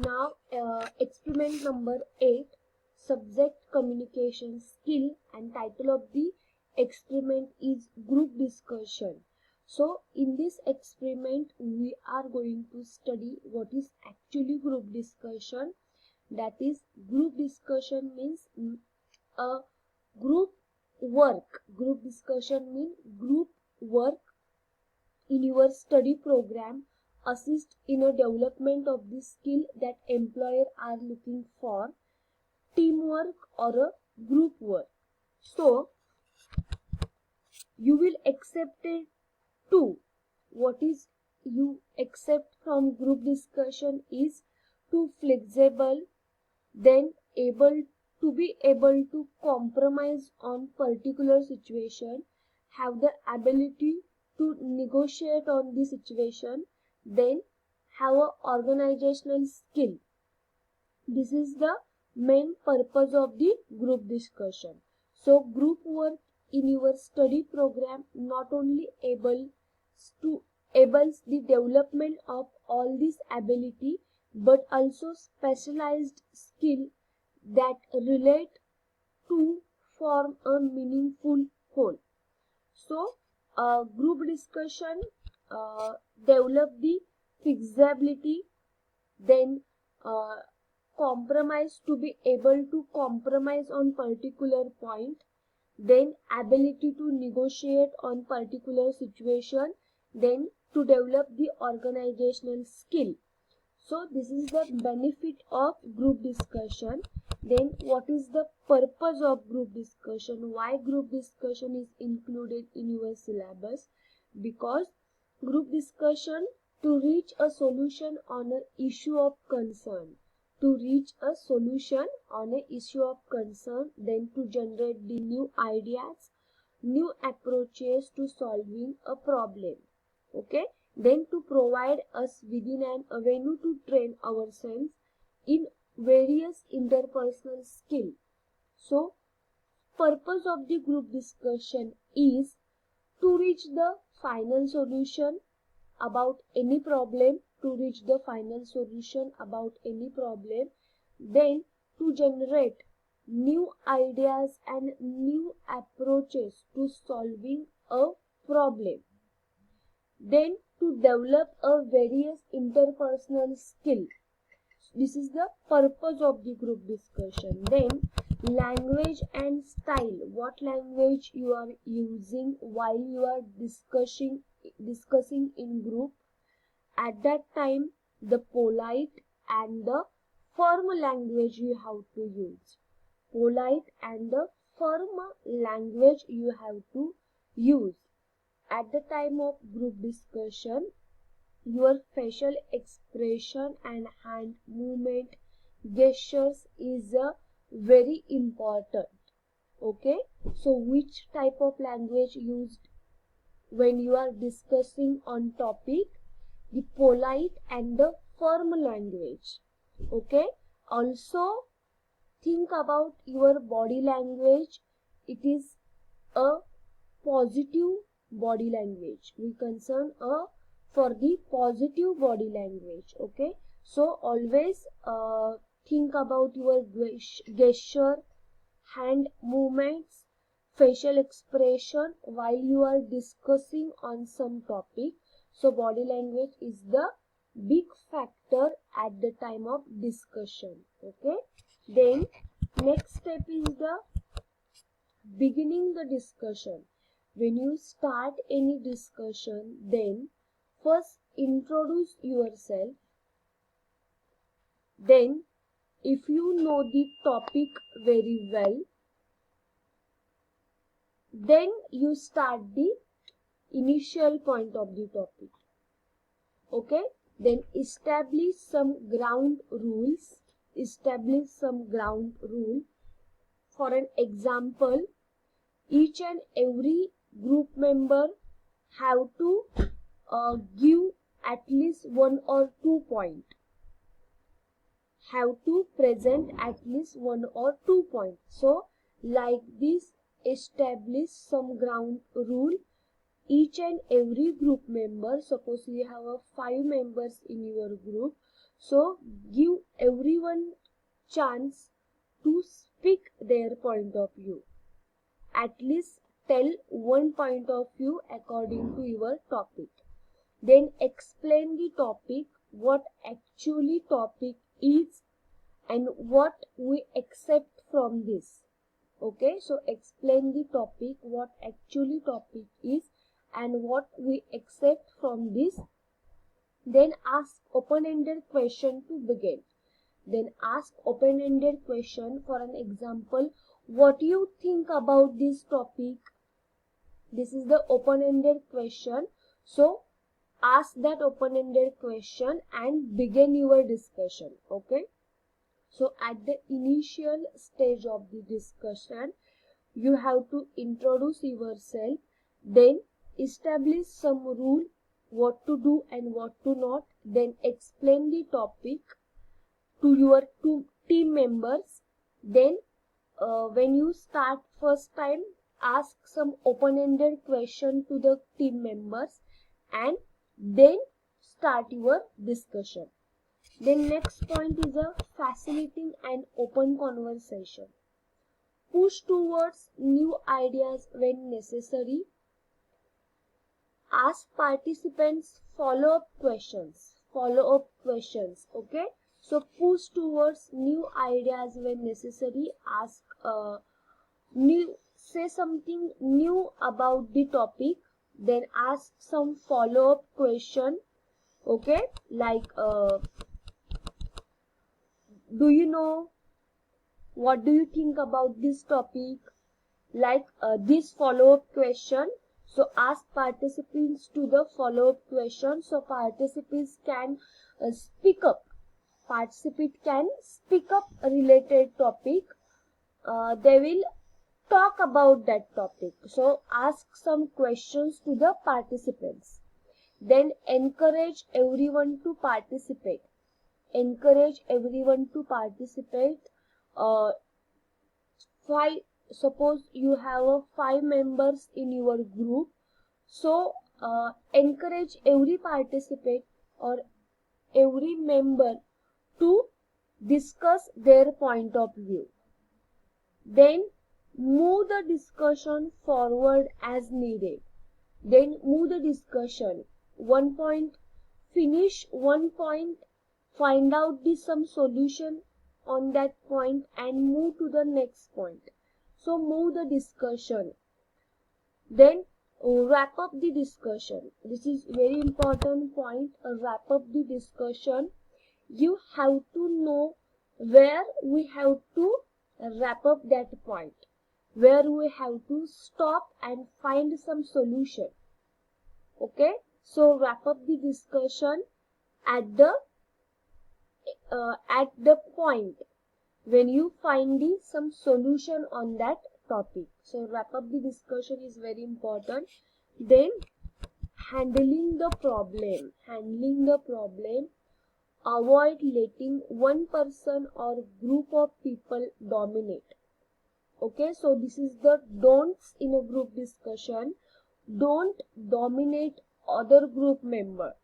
Now experiment number 8, subject communication skill, and title of the experiment is group discussion. So in this experiment we are going to study what is actually group discussion. That is, group discussion means a group work. Group discussion means group work in your study program assist in a development of the skill that employer are looking for, teamwork or a group work. So you will accept it too. What is you accept from group discussion is too flexible, then able to compromise on particular situation, have the ability to negotiate on the situation, then have a organizational skill. This is the main purpose of the group discussion. So group work in your study program not only enables the development of all this ability, but also specialized skill that relate to form a meaningful whole. So group discussion develop the flexibility, then compromise, to be able to compromise on particular point, then ability to negotiate on particular situation, then to develop the organizational skill. So this is the benefit of group discussion. Then what is the purpose of group discussion? Why group discussion is included in your syllabus? Because group discussion to reach a solution on an issue of concern. To reach a solution on an issue of concern, then to generate the new ideas, new approaches to solving a problem. Okay, then to provide us within an avenue to train ourselves in various interpersonal skill. So purpose of the group discussion is to reach the final solution about any problem, then to generate new ideas and new approaches to solving a problem, then to develop a various interpersonal skill. This is the purpose of the group discussion. Then language and style. What language you are using while you are discussing in group. At that time, the polite and the firm language you have to use. Polite and the firm language you have to use. At the time of group discussion, your facial expression and hand movement, gestures is very important. Okay, so which type of language used when you are discussing on topic? The polite and the firm language. Okay, also think about your body language. It is a positive body language. We concern for the positive body language. Okay, so always think about your gesture, hand movements, facial expression while you are discussing on some topic. So body language is the big factor at the time of discussion. Okay, then next step is the beginning the discussion. When you start any discussion, then first introduce yourself. Then if you know the topic very well, then you start the initial point of the topic. Okay, then establish some ground rules. For an example, each and every group member have to give at least 1 or 2 points. Have to present at least 1 or 2 points. So like this, establish some ground rule. Each and every group member, suppose you have 5 members in your group, So give everyone chance to speak their point of view. At least tell one point of view according to your topic. Then explain the topic, what actually topic is and what we accept from this. Okay, so explain the topic, what actually topic is and what we accept from this. Then ask open-ended question to begin. Then ask open-ended question. For an example, what do you think about this topic? This is the open-ended question. So ask that open-ended question and begin your discussion. Okay. So at the initial stage of the discussion, you have to introduce yourself, then establish some rule, what to do and what to not, then explain the topic to your two team members. Then when you start first time, ask some open-ended question to the team members and then start your discussion. Then next point is a facilitating an open conversation. Push towards new ideas when necessary. Ask participants follow-up questions. Okay. So push towards new ideas when necessary. Ask say something new about the topic. Then ask some follow-up question. Okay, like do you know, what do you think about this topic? Like this follow-up question. So ask participants to the follow-up question. So participants can speak up. Participant can speak up a related topic. They will talk about that topic. So ask some questions to the participants. Then encourage everyone to participate. Encourage everyone to participate. Suppose you have 5 members in your group. So encourage every participant or every member to discuss their point of view. Then move the discussion forward as needed. Then move the discussion. One point, finish one point, find out some solution on that point and move to the next point. So move the discussion. Then wrap up the discussion. This is very important point. Wrap up the discussion. You have to know where we have to wrap up that point, where we have to stop and find some solution. Okay, so wrap up the discussion at the point when you find some solution on that topic. So wrap up the discussion is very important. Then handling the problem. Avoid letting one person or group of people dominate. Okay, so this is the don'ts in a group discussion. Don't dominate other group member.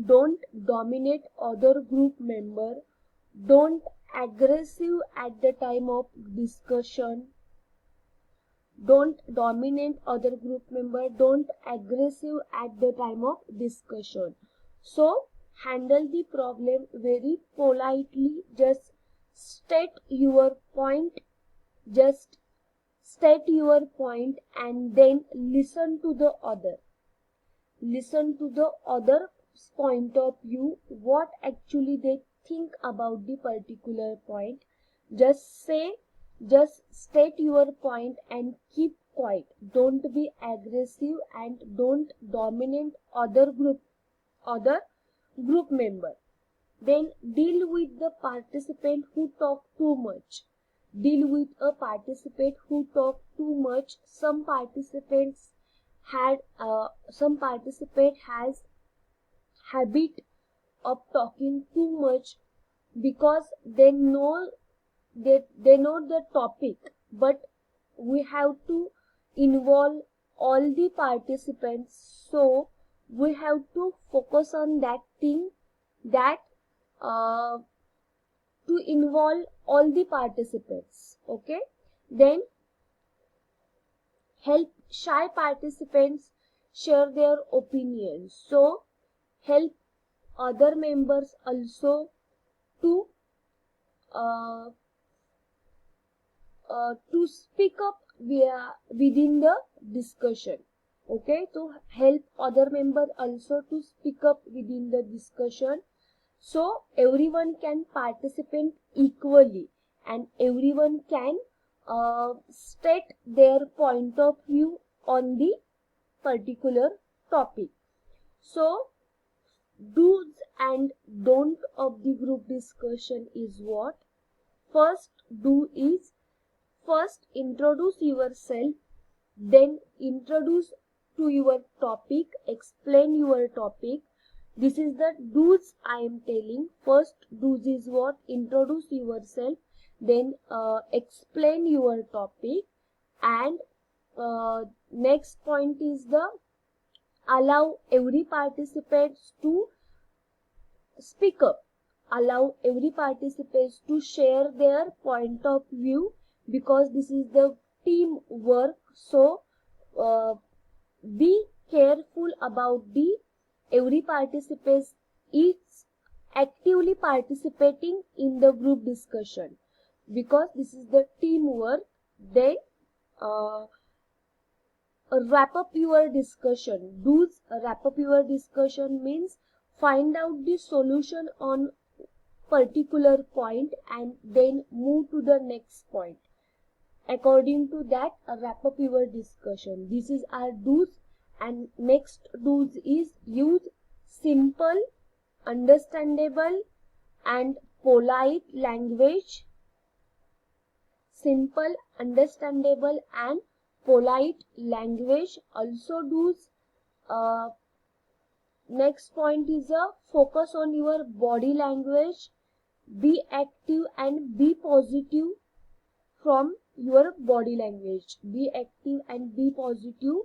Don't dominate other group member. Don't aggressive at the time of discussion. Don't dominate other group member. Don't aggressive at the time of discussion. So handle the problem very politely. Just state your point. And then listen to the other. Listen to the other's point of view, what actually they think about the particular point. Just state your point and keep quiet. Don't be aggressive and don't dominate other group member. Then deal with the participant who talk too much. Deal with a participant who talk too much. Some participant has habit of talking too much because they know the topic, but we have to involve all the participants. So we have to focus on that thing, that to involve all the participants. Okay, then help shy participants share their opinions. So help other members also to uh, to speak up within the discussion. Okay, to help other member also to speak up within the discussion, so everyone can participate equally and everyone can state their point of view on the particular topic. So do's and don't of the group discussion is what? First do is, first introduce yourself, then introduce to your topic, explain your topic. This is the do's I am telling. First do's is what? Introduce yourself, then explain your topic, and next point is the allow every participant to speak up. Allow every participant to share their point of view, because this is the team work. So be careful about the every participant is actively participating in the group discussion, because this is the teamwork. Then wrap up your discussion. Do's wrap up your discussion means find out the solution on particular point and then move to the next point. According to that, wrap up your discussion. This is our do's, and next do's is use simple, understandable and polite language. Simple, understandable and polite language. Also do's. Next point is a focus on your body language. Be active and be positive from your body language. Be active and be positive.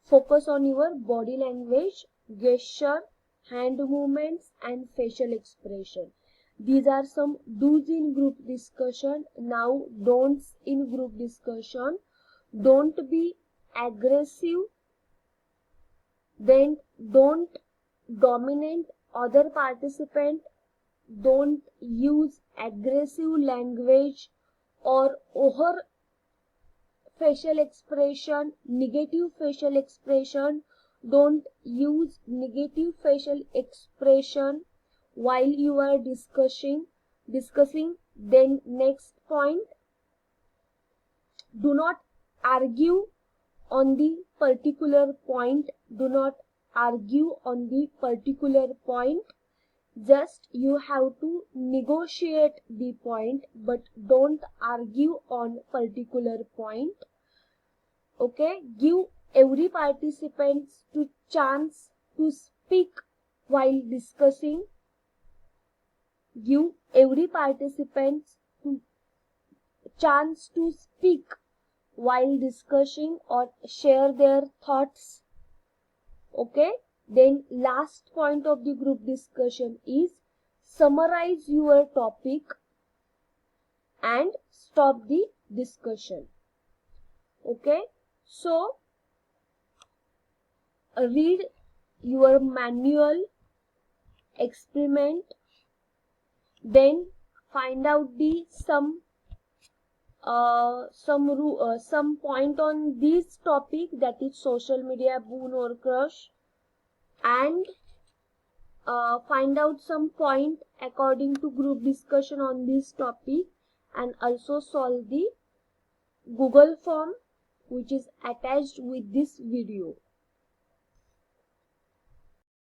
Focus on your body language, gesture, hand movements and facial expression. These are some do's in group discussion. Now don'ts in group discussion. Don't be aggressive. Then don't dominate other participant. Don't use aggressive language or over facial expression, negative facial expression. Don't use negative facial expression while you are discussing. Then next point, do not argue on the particular point. Do not argue on the particular point. Just you have to negotiate the point, but don't argue on particular point. Okay, give every participant to chance to speak while discussing. Give every participant to chance to speak while discussing or share their thoughts. Okay, then last point of the group discussion is summarize your topic and stop the discussion. Okay, so read your manual, experiment, then find out the some point on this topic, that is social media boon or crush, and find out some point according to group discussion on this topic, and also solve the Google form which is attached with this video.